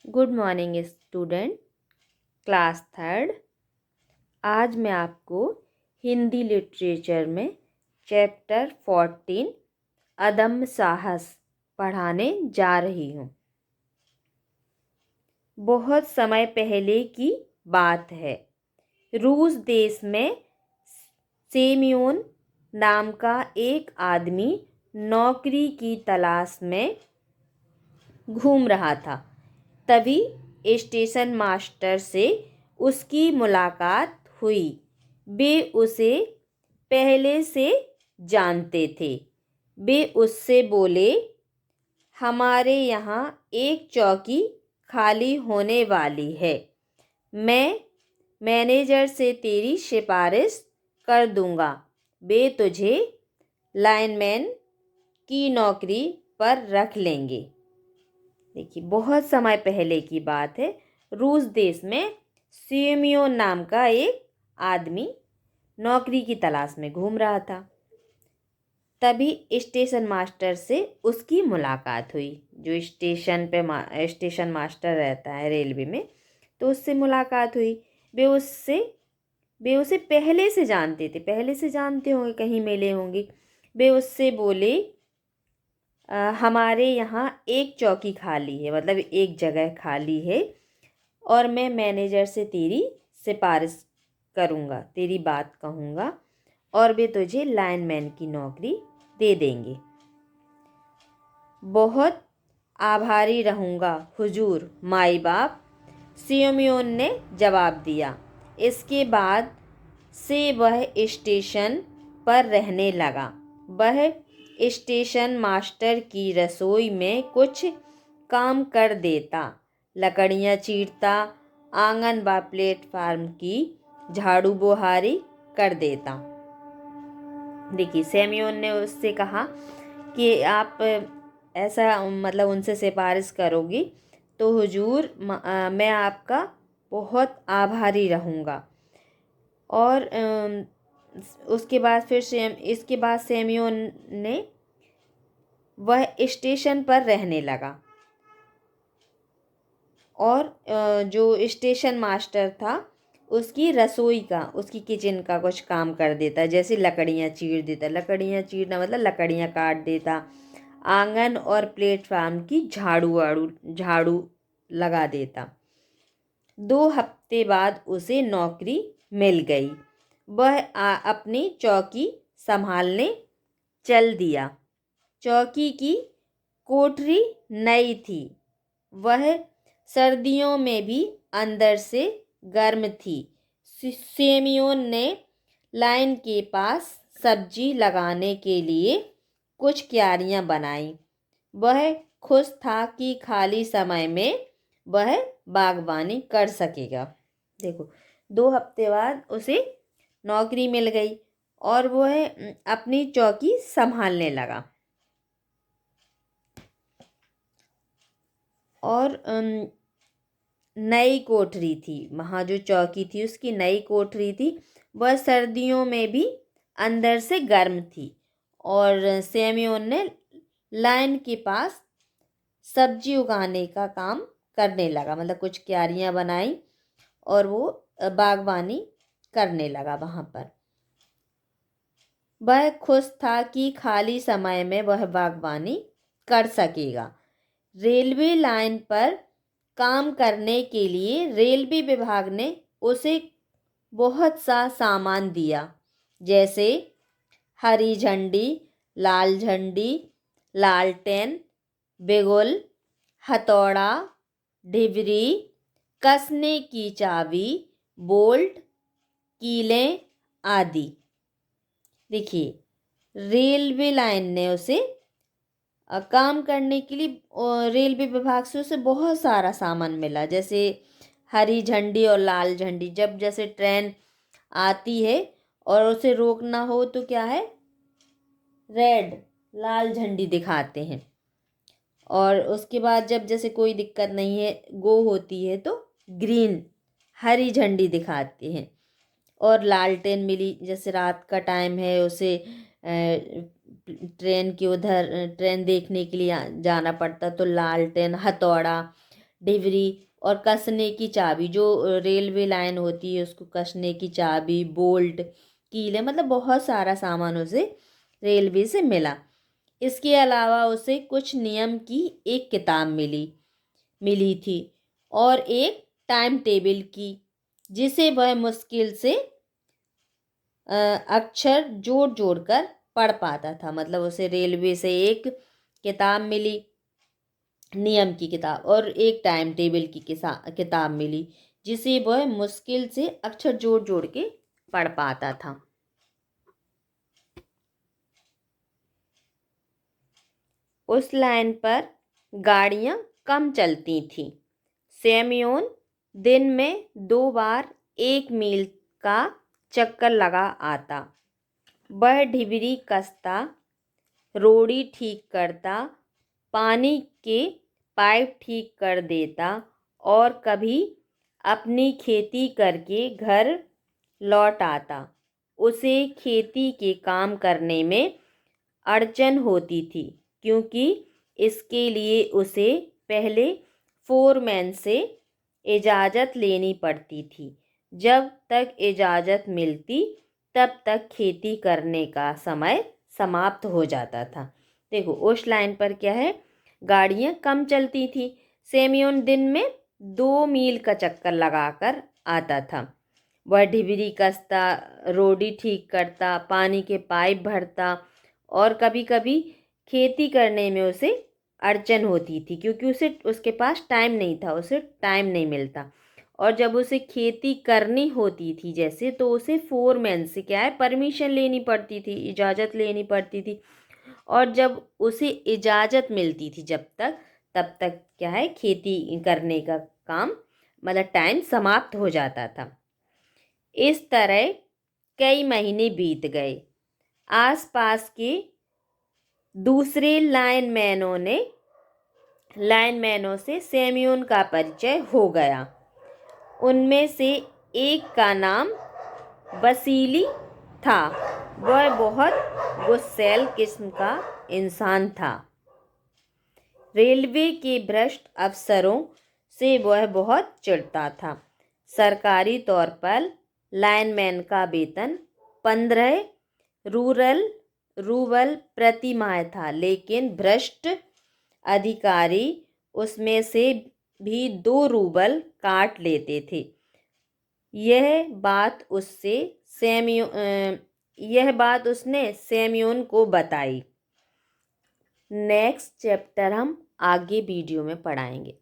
Good morning student, class third. आज मैं आपको हिंदी लिटरेचर में चैप्टर 14 अदम्य साहस पढ़ाने जा रही हूँ। बहुत समय पहले की बात है। रूस देश में सेमियोन नाम का एक आदमी नौकरी की तलाश में घूम रहा था। तभी स्टेशन मास्टर से उसकी मुलाकात हुई। वे उसे पहले से जानते थे। वे उससे बोले, हमारे यहाँ एक चौकी खाली होने वाली है। मैं मैनेजर से तेरी सिफारिश कर दूंगा। वे तुझे लाइनमैन की नौकरी पर रख लेंगे। देखिए, बहुत समय पहले की बात है। रूस देश में सेमियोन नाम का एक आदमी नौकरी की तलाश में घूम रहा था। तभी स्टेशन मास्टर से उसकी मुलाकात हुई। जो स्टेशन मास्टर रहता है रेलवे में, तो उससे मुलाकात हुई। वे उससे वे उसे पहले से जानते थे, पहले से जानते होंगे, कहीं मिले होंगे। वे उससे बोले, हमारे यहाँ एक चौकी खाली है, मतलब एक जगह खाली है, और मैं मैनेजर से तेरी सिफारिश करूँगा, तेरी बात कहूँगा, और वे तुझे लाइनमैन की नौकरी दे देंगे। बहुत आभारी रहूँगा हुजूर माई बाप, सियोमियोन ने जवाब दिया। इसके बाद से वह स्टेशन पर रहने लगा। वह स्टेशन मास्टर की रसोई में कुछ काम कर देता, लकड़ियाँ चीरता, आंगन व प्लेटफार्म की झाड़ू बुहारी कर देता। देखिए, सेमियोन ने उससे कहा कि आप ऐसा मतलब उनसे सिफारिश करोगी तो हुजूर मैं आपका बहुत आभारी रहूँगा। और उसके बाद इसके बाद सेमियोन ने वह स्टेशन पर रहने लगा। और जो स्टेशन मास्टर था उसकी रसोई का, उसकी किचन का कुछ काम कर देता, जैसे लकड़ियाँ चीर देता, लकड़ियाँ चीरना मतलब लकड़ियाँ काट देता, आंगन और प्लेटफार्म की झाड़ू लगा देता। 2 हफ्ते बाद उसे नौकरी मिल गई। वह अपनी चौकी संभालने चल दिया। चौकी की कोठरी नई थी। वह सर्दियों में भी अंदर से गर्म थी। सेमियोन ने लाइन के पास सब्जी लगाने के लिए कुछ क्यारियां बनाई। वह खुश था कि खाली समय में वह बागवानी कर सकेगा। देखो, 2 हफ्ते बाद उसे नौकरी मिल गई और वह अपनी चौकी संभालने लगा। और नई कोठरी थी, वहाँ जो चौकी थी उसकी नई कोठरी थी। वह सर्दियों में भी अंदर से गर्म थी। और सेमियोन ने लाइन के पास सब्जी उगाने का काम करने लगा, मतलब कुछ क्यारियाँ बनाई और वो बागवानी करने लगा वहाँ पर। वह खुश था कि खाली समय में वह बागवानी कर सकेगा। रेलवे लाइन पर काम करने के लिए रेलवे विभाग ने उसे बहुत सा सामान दिया, जैसे हरी झंडी, लाल झंडी, लालटेन, बिगुल, हथौड़ा, ढिबरी, कसने की चाबी, बोल्ट, कीलें आदि। देखिए, रेलवे लाइन ने उसे काम करने के लिए रेलवे विभाग से उसे बहुत सारा सामान मिला, जैसे हरी झंडी और लाल झंडी। जब जैसे ट्रेन आती है और उसे रोकना हो तो क्या है, रेड लाल झंडी दिखाते हैं। और उसके बाद जब जैसे कोई दिक्कत नहीं है, गो होती है, तो ग्रीन हरी झंडी दिखाते हैं। और लालटेन मिली, जैसे रात का टाइम है, उसे ट्रेन के उधर ट्रेन देखने के लिए जाना पड़ता, तो लालटेन, हथौड़ा, डिबरी और कसने की चाबी, जो रेलवे लाइन होती है उसको कसने की चाबी, बोल्ट, कीलें, मतलब बहुत सारा सामान उसे रेलवे से मिला। इसके अलावा उसे कुछ नियम की एक किताब मिली थी और एक टाइम टेबल की, जिसे वह मुश्किल से अक्षर जोड़ जोड़ कर पढ़ पाता था। मतलब उसे रेलवे से एक किताब मिली, नियम की किताब, और एक टाइम टेबल की किताब मिली, जिसे वह मुश्किल से अक्षर जोड़ जोड़ के पढ़ पाता था। उस लाइन पर गाड़ियां कम चलती थीं। सेमियोन दिन में 2 बार 1 मील का चक्कर लगा आता। वह ढिबरी कसता, रोड़ी ठीक करता, पानी के पाइप ठीक कर देता और कभी अपनी खेती करके घर लौट आता। उसे खेती के काम करने में अड़चन होती थी, क्योंकि इसके लिए उसे पहले फोरमैन से इजाज़त लेनी पड़ती थी। जब तक इजाज़त मिलती तब तक खेती करने का समय समाप्त हो जाता था। देखो उस लाइन पर क्या है, गाड़ियाँ कम चलती थी। सेमियोन दिन में 2 मील का चक्कर लगाकर आता था। वह ढिबरी कसता, रोड़ी ठीक करता, पानी के पाइप भरता और कभी कभी खेती करने में उसे अड़चन होती थी, क्योंकि उसके पास टाइम नहीं था, उसे टाइम नहीं मिलता। और जब उसे खेती करनी होती थी जैसे, तो उसे फोरमैन से क्या है, परमिशन लेनी पड़ती थी, इजाज़त लेनी पड़ती थी। और जब उसे इजाज़त मिलती थी जब तक, तब तक क्या है, खेती करने का काम, मतलब टाइम समाप्त हो जाता था। इस तरह कई महीने बीत गए। आसपास के दूसरे लाइनमैनों से सेमियोन का परिचय हो गया। उनमें से एक का नाम वसीली था। वह बहुत गुस्सैल किस्म का इंसान था। रेलवे के भ्रष्ट अफसरों से वह बहुत चिढ़ता था। सरकारी तौर पर लाइनमैन का वेतन 15 रूबल प्रति माह था, लेकिन भ्रष्ट अधिकारी उसमें से भी 2 रूबल काट लेते थे। यह बात उसने सेमियोन को बताई। नेक्स्ट चैप्टर हम आगे वीडियो में पढ़ाएंगे।